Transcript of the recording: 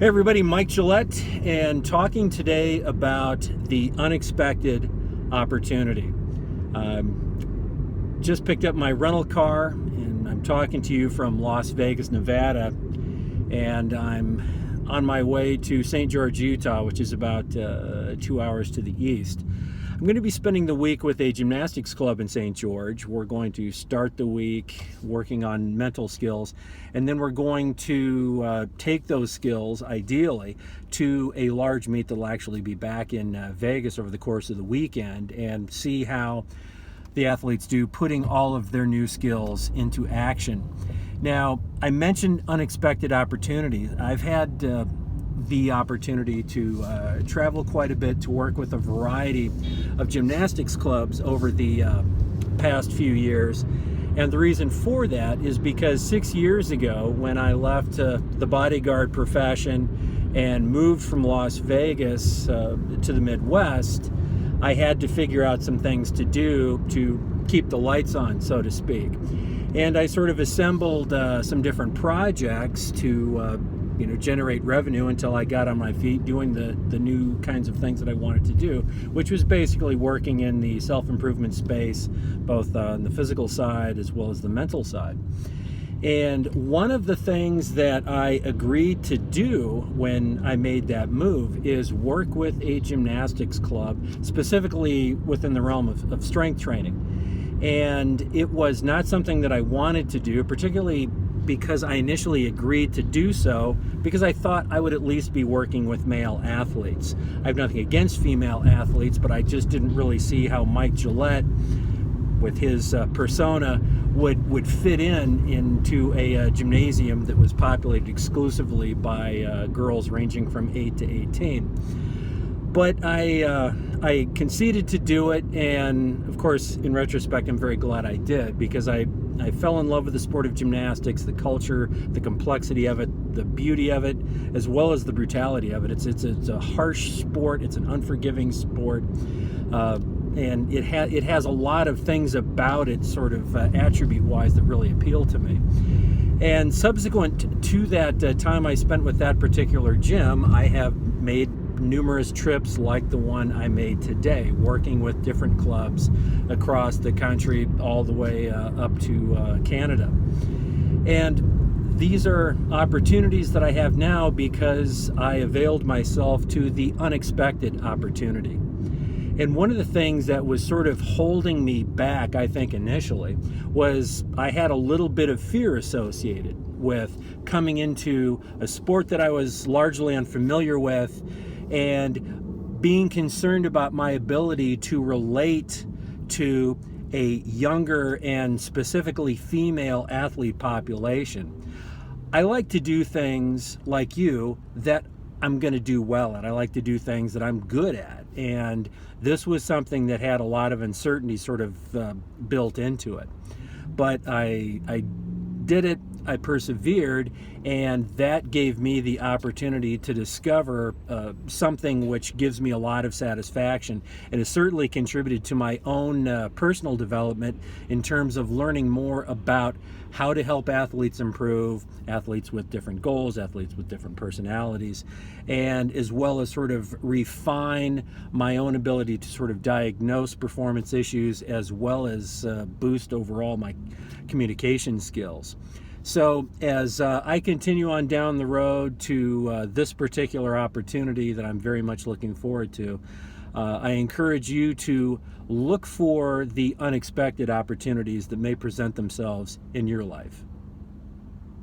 Hey everybody, Mike Gillette, and talking today about the unexpected opportunity. Just picked up my rental car, and I'm talking to you from Las Vegas, Nevada, and I'm on my way to St. George, Utah, which is about 2 hours to the east. I'm going to be spending the week with a gymnastics club in St. George. We're going to start the week working on mental skills, and then we're going to take those skills, ideally, to a large meet that'll actually be back in Vegas over the course of the weekend, and see how the athletes do putting all of their new skills into action. Now, I mentioned unexpected opportunities. I've had the opportunity to travel quite a bit to work with a variety of gymnastics clubs over the past few years. And the reason for that is because 6 years ago, when I left the bodyguard profession and moved from Las Vegas to the Midwest, I had to figure out some things to do to keep the lights on, so to speak. And I sort of assembled some different projects to generate revenue until I got on my feet doing the new kinds of things that I wanted to do, which was basically working in the self-improvement space, both on the physical side as well as the mental side. And one of the things that I agreed to do when I made that move is work with a gymnastics club, specifically within the realm of strength training. And it was not something that I wanted to do, particularly because I initially agreed to do so because I thought I would at least be working with male athletes. I have nothing against female athletes, but I just didn't really see how Mike Gillette, with his persona, would fit into a gymnasium that was populated exclusively by girls ranging from 8 to 18. But I conceded to do it, and of course, in retrospect, I'm very glad I did, because I fell in love with the sport of gymnastics, the culture, the complexity of it, the beauty of it, as well as the brutality of it. It's a harsh sport. It's an unforgiving sport, and it has a lot of things about it, sort of attribute-wise, that really appeal to me. And subsequent to that time I spent with that particular gym, I have made numerous trips like the one I made today, working with different clubs across the country, all the way up to Canada. And these are opportunities that I have now because I availed myself to the unexpected opportunity. And one of the things that was sort of holding me back, I think initially, was I had a little bit of fear associated with coming into a sport that I was largely unfamiliar with, and being concerned about my ability to relate to a younger and specifically female athlete population. I like to do things like you that I'm going to do well at. I like to do things that I'm good at. And this was something that had a lot of uncertainty sort of built into it. But I did it. I persevered, and that gave me the opportunity to discover something which gives me a lot of satisfaction, and has certainly contributed to my own personal development in terms of learning more about how to help athletes improve, athletes with different goals, athletes with different personalities, and as well as sort of refine my own ability to sort of diagnose performance issues, as well as boost overall my communication skills. So as I continue on down the road to this particular opportunity that I'm very much looking forward to, I encourage you to look for the unexpected opportunities that may present themselves in your life.